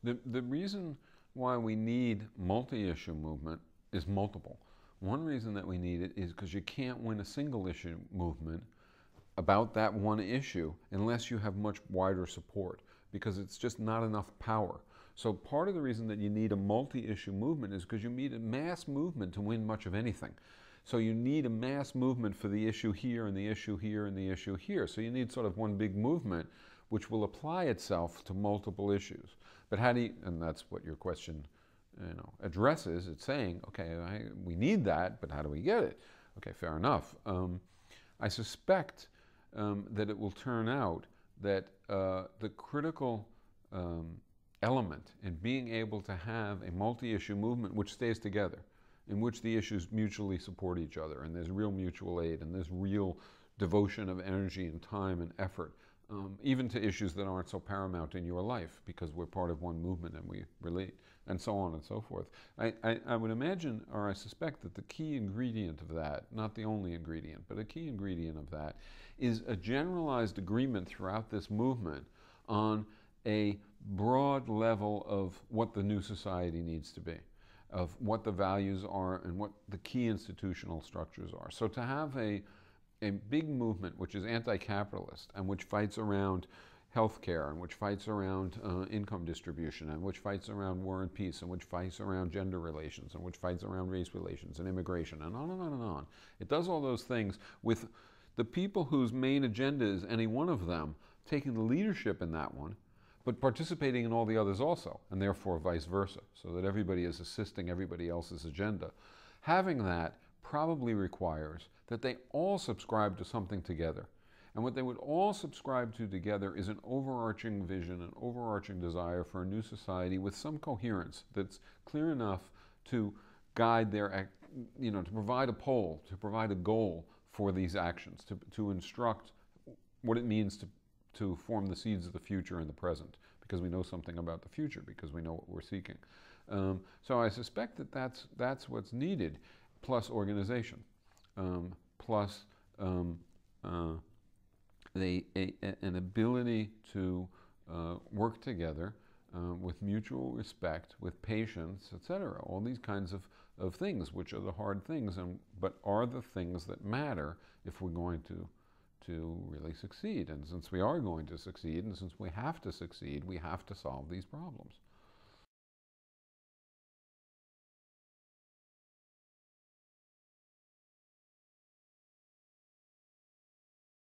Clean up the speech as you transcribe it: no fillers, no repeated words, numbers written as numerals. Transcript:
The reason why we need multi-issue movement is multiple. One reason that we need it is because you can't win a single issue movement about that one issue unless you have much wider support, because it's just not enough power. So part of the reason that you need a multi-issue movement is because you need a mass movement to win much of anything. So you need a mass movement for the issue here and the issue here and the issue here. So you need sort of one big movement which will apply itself to multiple issues. But how do you, and that's what your question addresses. It's saying, okay, we need that, but how do we get it? Okay, fair enough. I suspect that it will turn out that the critical element in being able to have a multi-issue movement which stays together, in which the issues mutually support each other, and there's real mutual aid, and there's real devotion of energy and time and effort, even to issues that aren't so paramount in your life, because we're part of one movement and we relate, and so on and so forth. I would imagine, or I suspect, that the key ingredient of that, not the only ingredient, but a key ingredient of that, is a generalized agreement throughout this movement on a broad level of what the new society needs to be, of what the values are and what the key institutional structures are. So to have a big movement which is anti-capitalist and which fights around healthcare and which fights around income distribution and which fights around war and peace and which fights around gender relations and which fights around race relations and immigration and on and on and on. It does all those things with the people whose main agenda is any one of them taking the leadership in that one, but participating in all the others also, and therefore vice versa, so that everybody is assisting everybody else's agenda. Having that probably requires that they all subscribe to something together. And what they would all subscribe to together is an overarching vision, an overarching desire for a new society with some coherence that's clear enough to guide their, to provide a pole, to provide a goal for these actions, to instruct what it means to form the seeds of the future in the present, because we know something about the future, because we know what we're seeking. So I suspect that that's what's needed, plus organization, plus an ability to work together with mutual respect, with patience, etc. All these kinds of things, which are the hard things, but are the things that matter if we're going to really succeed. And since we are going to succeed, and since we have to succeed, we have to solve these problems.